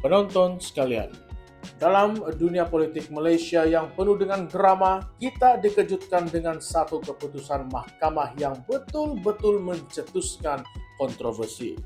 Penonton sekalian, dalam dunia politik Malaysia yang penuh dengan drama, kita dikejutkan dengan satu keputusan mahkamah yang betul-betul mencetuskan kontroversi.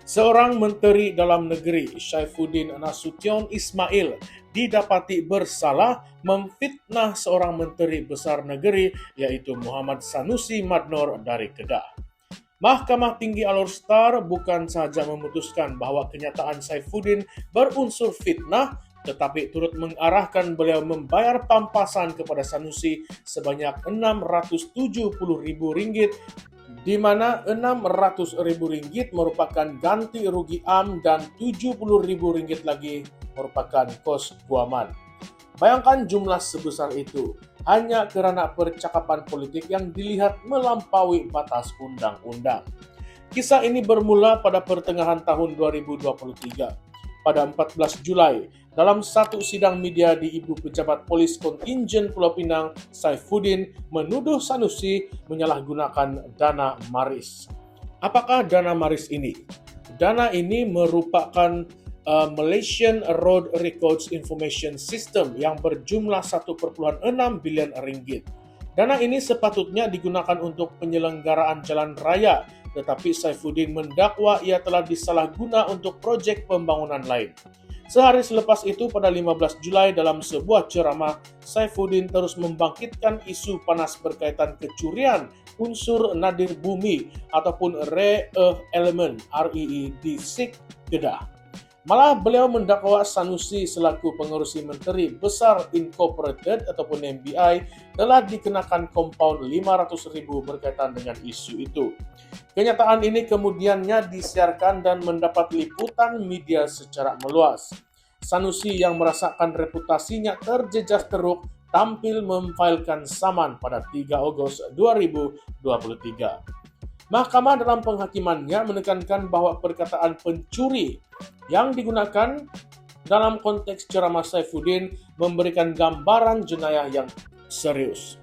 Seorang menteri dalam negeri, Saifuddin Nasution Ismail, didapati bersalah memfitnah seorang menteri besar negeri, yaitu Muhammad Sanusi Madnor dari Kedah. Mahkamah Tinggi Al-Star bukan sahaja memutuskan bahawa kenyataan Saifuddin berunsur fitnah, tetapi turut mengarahkan beliau membayar pampasan kepada Sanusi sebanyak RM670,000, di mana RM600,000 merupakan ganti rugi am dan RM70,000 lagi merupakan kos guaman. Bayangkan jumlah sebesar itu hanya kerana percakapan politik yang dilihat melampaui batas undang-undang. Kisah ini bermula pada pertengahan tahun 2023. Pada 14 Julai, dalam satu sidang media di Ibu Pejabat Polis Kontingen Pulau Pinang, Saifuddin menuduh Sanusi menyalahgunakan dana Maris. Apakah dana Maris ini? Dana ini merupakan Malaysian Road Records Information System yang berjumlah 1,6 bilion ringgit. Dana ini sepatutnya digunakan untuk penyelenggaraan jalan raya, tetapi Saifuddin mendakwa ia telah disalahguna untuk projek pembangunan lain. Sehari selepas itu, pada 15 Julai dalam sebuah ceramah, Saifuddin terus membangkitkan isu panas berkaitan kecurian unsur nadir bumi ataupun rare earth element (REE) di SIG Kedah. Malah beliau mendakwa Sanusi selaku pengerusi Menteri Besar Incorporated ataupun MBI telah dikenakan kompaun RM500,000 berkaitan dengan isu itu. Kenyataan ini kemudiannya disiarkan dan mendapat liputan media secara meluas. Sanusi yang merasakan reputasinya terjejas teruk tampil memfailkan saman pada 3 Ogos 2023. Mahkamah dalam penghakimannya menekankan bahawa perkataan pencuri yang digunakan dalam konteks ceramah Saifuddin memberikan gambaran jenayah yang serius.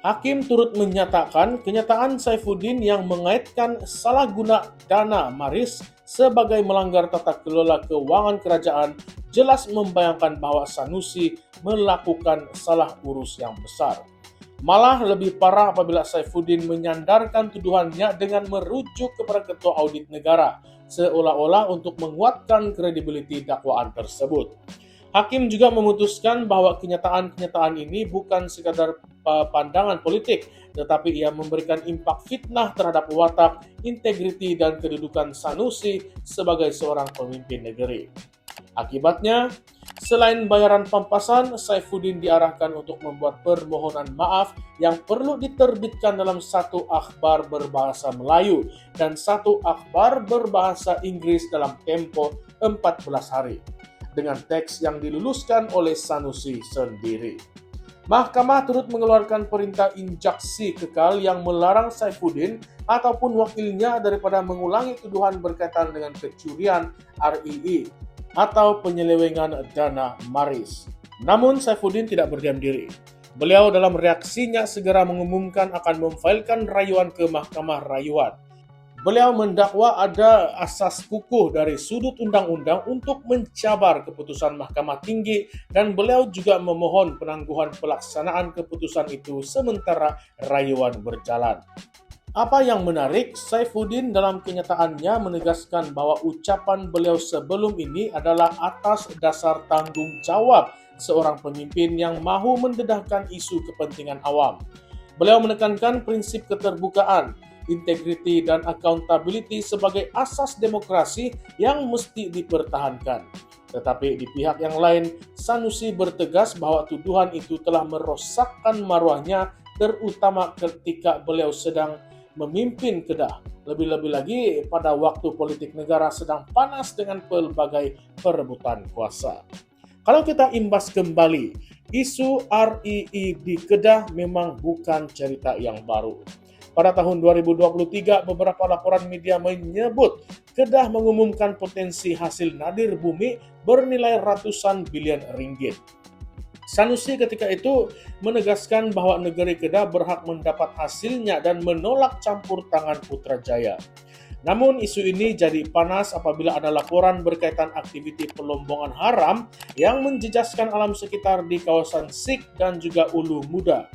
Hakim turut menyatakan kenyataan Saifuddin yang mengaitkan salah guna dana Maris sebagai melanggar tata kelola keuangan kerajaan jelas membayangkan bahawa Sanusi melakukan salah urus yang besar. Malah lebih parah apabila Saifuddin menyandarkan tuduhannya dengan merujuk kepada Ketua Audit Negara, seolah-olah untuk menguatkan kredibiliti dakwaan tersebut. Hakim juga memutuskan bahawa kenyataan-kenyataan ini bukan sekadar pandangan politik, tetapi ia memberikan impak fitnah terhadap watak, integriti dan kedudukan Sanusi sebagai seorang pemimpin negeri. Akibatnya, selain bayaran pampasan, Saifuddin diarahkan untuk membuat permohonan maaf yang perlu diterbitkan dalam satu akhbar berbahasa Melayu dan satu akhbar berbahasa Inggris dalam tempo 14 hari, dengan teks yang diluluskan oleh Sanusi sendiri. Mahkamah turut mengeluarkan perintah injaksi kekal yang melarang Saifuddin ataupun wakilnya daripada mengulangi tuduhan berkaitan dengan kecurian REE atau penyelewengan dana Maris. Namun Saifuddin tidak berdiam diri. Beliau dalam reaksinya segera mengumumkan akan memfailkan rayuan ke Mahkamah Rayuan. Beliau mendakwa ada asas kukuh dari sudut undang-undang untuk mencabar keputusan Mahkamah Tinggi dan beliau juga memohon penangguhan pelaksanaan keputusan itu sementara rayuan berjalan. Apa yang menarik, Saifuddin dalam kenyataannya menegaskan bahawa ucapan beliau sebelum ini adalah atas dasar tanggung jawab seorang pemimpin yang mahu mendedahkan isu kepentingan awam. Beliau menekankan prinsip keterbukaan, integriti dan accountability sebagai asas demokrasi yang mesti dipertahankan. Tetapi di pihak yang lain, Sanusi bertegas bahawa tuduhan itu telah merosakkan maruahnya, terutama ketika beliau sedang memimpin Kedah, lebih-lebih lagi pada waktu politik negara sedang panas dengan pelbagai perebutan kuasa. Kalau kita imbas kembali, isu REE di Kedah memang bukan cerita yang baru. Pada tahun 2023, beberapa laporan media menyebut Kedah mengumumkan potensi hasil nadir bumi bernilai ratusan bilion ringgit. Sanusi ketika itu menegaskan bahwa negeri Kedah berhak mendapat hasilnya dan menolak campur tangan Putrajaya. Namun isu ini jadi panas apabila ada laporan berkaitan aktiviti pelombongan haram yang menjejaskan alam sekitar di kawasan Sik dan juga Ulu Muda.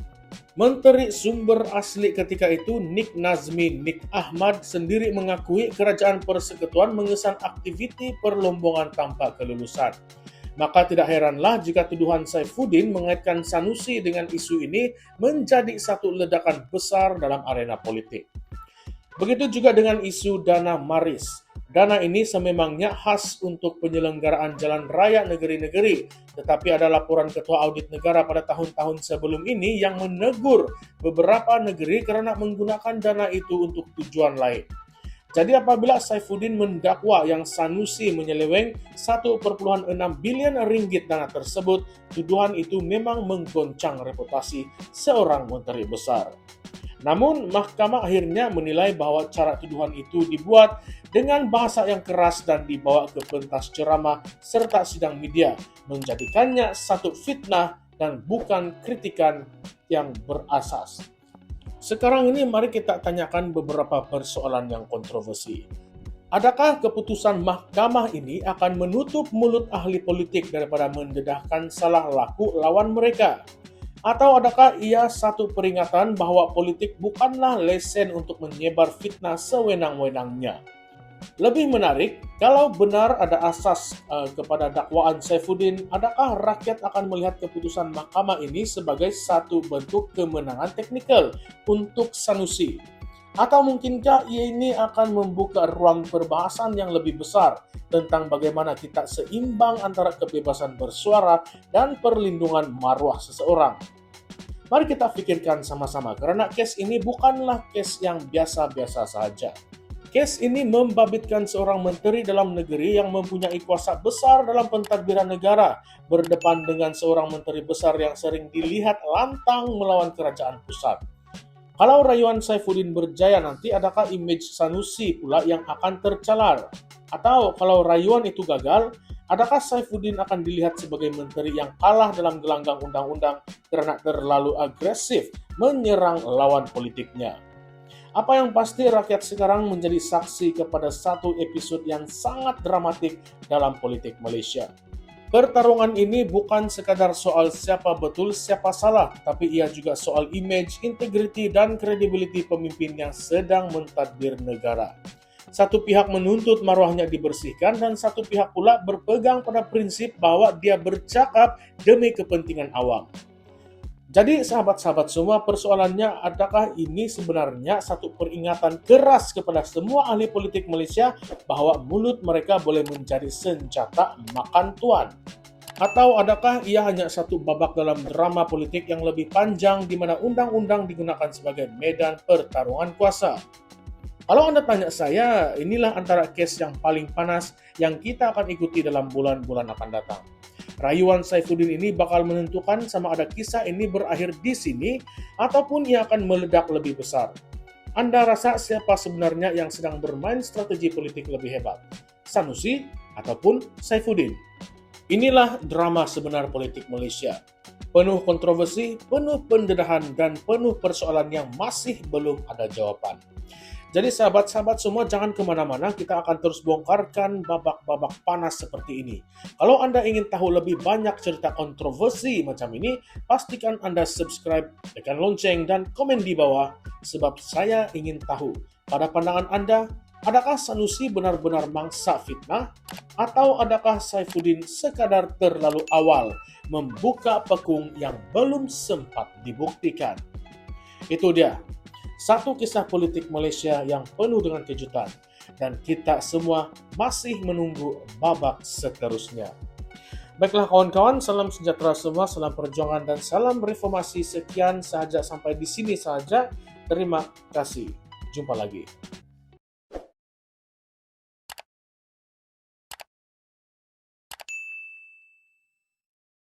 Menteri Sumber Asli ketika itu, Nik Nazmi Nik Ahmad, sendiri mengakui Kerajaan Persekutuan mengesan aktiviti perlombongan tanpa kelulusan. Maka tidak heranlah jika tuduhan Saifuddin mengaitkan Sanusi dengan isu ini menjadi satu ledakan besar dalam arena politik. Begitu juga dengan isu dana Maris. Dana ini sememangnya khas untuk penyelenggaraan jalan raya negeri-negeri, tetapi ada laporan Ketua Audit Negara pada tahun-tahun sebelum ini yang menegur beberapa negeri karena menggunakan dana itu untuk tujuan lain. Jadi apabila Saifuddin mendakwa yang Sanusi menyeleweng 1,6 bilion ringgit dana tersebut, tuduhan itu memang menggoncang reputasi seorang menteri besar. Namun, mahkamah akhirnya menilai bahwa cara tuduhan itu dibuat dengan bahasa yang keras dan dibawa ke pentas ceramah serta sidang media, menjadikannya satu fitnah dan bukan kritikan yang berasas. Sekarang ini mari kita tanyakan beberapa persoalan yang kontroversi. Adakah keputusan mahkamah ini akan menutup mulut ahli politik daripada mendedahkan salah laku lawan mereka? Atau adakah ia satu peringatan bahwa politik bukanlah lesen untuk menyebar fitnah sewenang-wenangnya? Lebih menarik, kalau benar ada asas kepada dakwaan Saifuddin, adakah rakyat akan melihat keputusan mahkamah ini sebagai satu bentuk kemenangan teknikal untuk Sanusi? Atau mungkinkah ini akan membuka ruang perbahasan yang lebih besar tentang bagaimana kita seimbang antara kebebasan bersuara dan perlindungan marwah seseorang? Mari kita pikirkan sama-sama, karena case ini bukanlah case yang biasa-biasa saja. Case ini membabitkan seorang menteri dalam negeri yang mempunyai kuasa besar dalam pentadbiran negara, berdepan dengan seorang menteri besar yang sering dilihat lantang melawan kerajaan pusat. Kalau rayuan Saifuddin berjaya nanti, adakah image Sanusi pula yang akan tercelar? Atau kalau rayuan itu gagal, adakah Saifuddin akan dilihat sebagai menteri yang kalah dalam gelanggang undang-undang karena terlalu agresif menyerang lawan politiknya? Apa yang pasti, rakyat sekarang menjadi saksi kepada satu episode yang sangat dramatik dalam politik Malaysia. Pertarungan ini bukan sekadar soal siapa betul, siapa salah, tapi ia juga soal image, integriti, dan kredibiliti pemimpin yang sedang mentadbir negara. Satu pihak menuntut marwahnya dibersihkan dan satu pihak pula berpegang pada prinsip bahwa dia bercakap demi kepentingan awam. Jadi sahabat-sahabat semua, persoalannya adakah ini sebenarnya satu peringatan keras kepada semua ahli politik Malaysia bahwa mulut mereka boleh menjadi senjata makan tuan? Atau adakah ia hanya satu babak dalam drama politik yang lebih panjang di mana undang-undang digunakan sebagai medan pertarungan kuasa? Kalau Anda tanya saya, inilah antara case yang paling panas yang kita akan ikuti dalam bulan-bulan akan datang. Rayuan Saifuddin ini bakal menentukan sama ada kisah ini berakhir di sini ataupun ia akan meledak lebih besar. Anda rasa siapa sebenarnya yang sedang bermain strategi politik lebih hebat? Sanusi ataupun Saifuddin? Inilah drama sebenar politik Malaysia. Penuh kontroversi, penuh pendedahan, dan penuh persoalan yang masih belum ada jawaban. Jadi sahabat-sahabat semua, jangan kemana-mana, kita akan terus bongkarkan babak-babak panas seperti ini. Kalau Anda ingin tahu lebih banyak cerita kontroversi macam ini, pastikan Anda subscribe, tekan lonceng, dan komen di bawah, sebab saya ingin tahu, pada pandangan Anda, adakah Sanusi benar-benar mangsa fitnah? Atau adakah Saifuddin sekadar terlalu awal membuka pekung yang belum sempat dibuktikan? Itu dia. Satu kisah politik Malaysia yang penuh dengan kejutan, dan kita semua masih menunggu babak seterusnya. Baiklah kawan-kawan, salam sejahtera semua, salam perjuangan, dan salam reformasi. Sekian sahaja, sampai di sini saja. Terima kasih. Jumpa lagi.